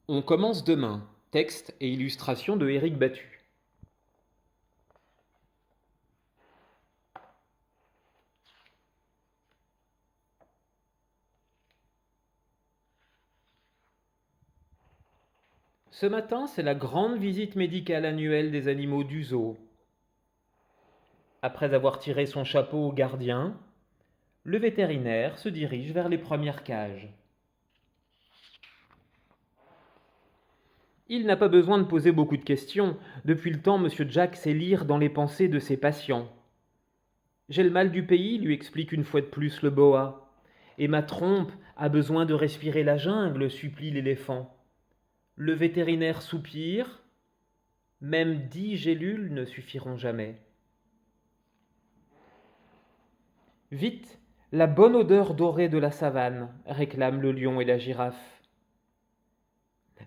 On commence demain. Texte et illustration de Éric Battu. Ce matin, c'est la grande visite médicale annuelle des animaux du zoo. Après avoir tiré son chapeau au gardien, le vétérinaire se dirige vers les premières cages. Il n'a pas besoin de poser beaucoup de questions. Depuis le temps, M. Jack sait lire dans les pensées de ses patients. J'ai le mal du pays, lui explique une fois de plus le boa. Et ma trompe a besoin de respirer la jungle, supplie l'éléphant. Le vétérinaire soupire. Même 10 gélules ne suffiront jamais. Vite, la bonne odeur dorée de la savane, réclament le lion et la girafe.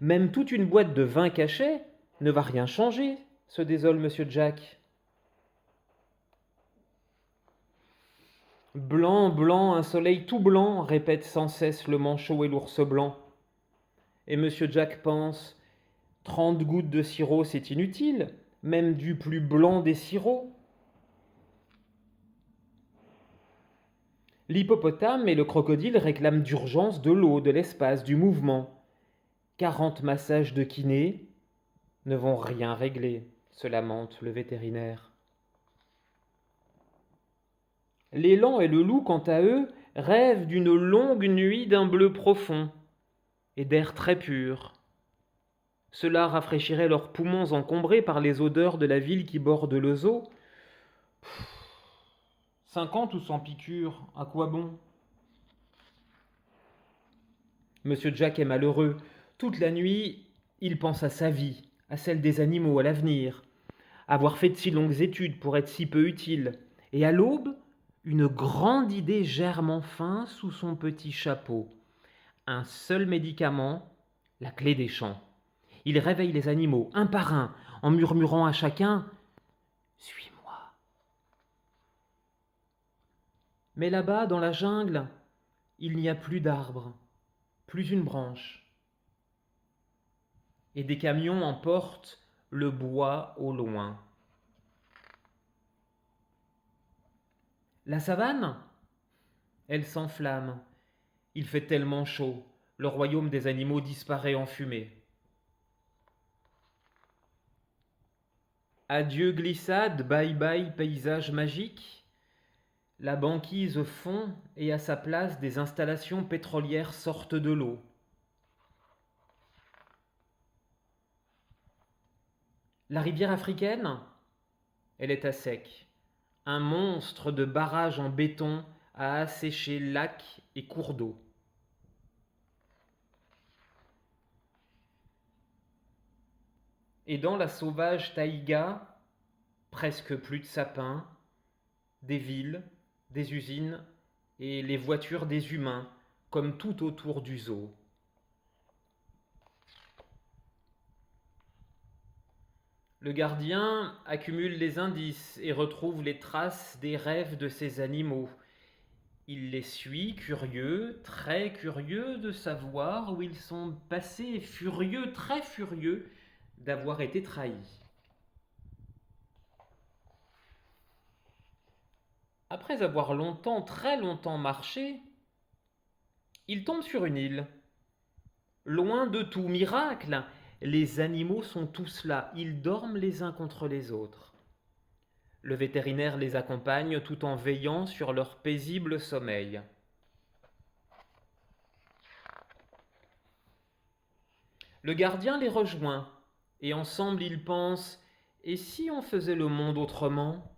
Même toute une boîte de vin caché ne va rien changer, se désole Monsieur Jack. Blanc, blanc, un soleil tout blanc, répète sans cesse le manchot et l'ours blanc. Et Monsieur Jack pense, 30 gouttes de sirop, c'est inutile, même du plus blanc des sirops. L'hippopotame et le crocodile réclament d'urgence de l'eau, de l'espace, du mouvement. 40 massages de kiné ne vont rien régler, se lamente le vétérinaire. L'élan et le loup, quant à eux, rêvent d'une longue nuit d'un bleu profond et d'air très pur. Cela rafraîchirait leurs poumons encombrés par les odeurs de la ville qui borde le zoo. 50 ou 100 piqûres, à quoi bon? Monsieur Jack est malheureux. Toute la nuit, il pense à sa vie, à celle des animaux, à l'avenir. Avoir fait de si longues études pour être si peu utile. Et à l'aube, une grande idée germe enfin sous son petit chapeau. Un seul médicament, la clé des champs. Il réveille les animaux, un par un, en murmurant à chacun « Suis-moi ». Mais là-bas, dans la jungle, il n'y a plus d'arbres, plus une branche. Et des camions emportent le bois au loin. La savane, elle s'enflamme. Il fait tellement chaud, le royaume des animaux disparaît en fumée. Adieu glissade, bye bye paysage magique. La banquise fond et à sa place des installations pétrolières sortent de l'eau. La rivière africaine, elle est à sec. Un monstre de barrage en béton a asséché lacs et cours d'eau. Et dans la sauvage taïga, presque plus de sapins, des villes, des usines et les voitures des humains, comme tout autour du zoo. Le gardien accumule les indices et retrouve les traces des rêves de ces animaux. Il les suit, curieux, très curieux de savoir où ils sont passés, furieux, très furieux d'avoir été trahis. Après avoir longtemps, très longtemps marché, il tombe sur une île. Loin de tout miracle, les animaux sont tous là, ils dorment les uns contre les autres. Le vétérinaire les accompagne tout en veillant sur leur paisible sommeil. Le gardien les rejoint, et ensemble ils pensent « Et si on faisait le monde autrement ?»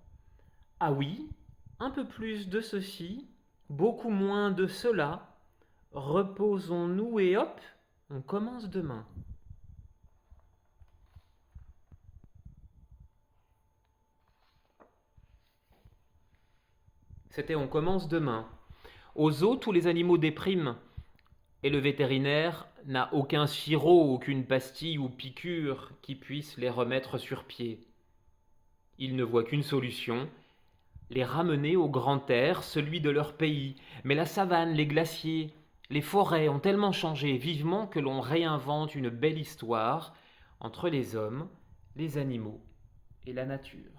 Ah oui, un peu plus de ceci, beaucoup moins de cela. Reposons-nous et hop, on commence demain. C'était On commence demain. Au zoo, tous les animaux dépriment. Et le vétérinaire n'a aucun sirop, aucune pastille ou piqûre qui puisse les remettre sur pied. Il ne voit qu'une solution, les ramener au grand air, celui de leur pays. Mais la savane, les glaciers, Les forêts ont tellement changé vivement que l'on réinvente une belle histoire entre les hommes, les animaux et la nature.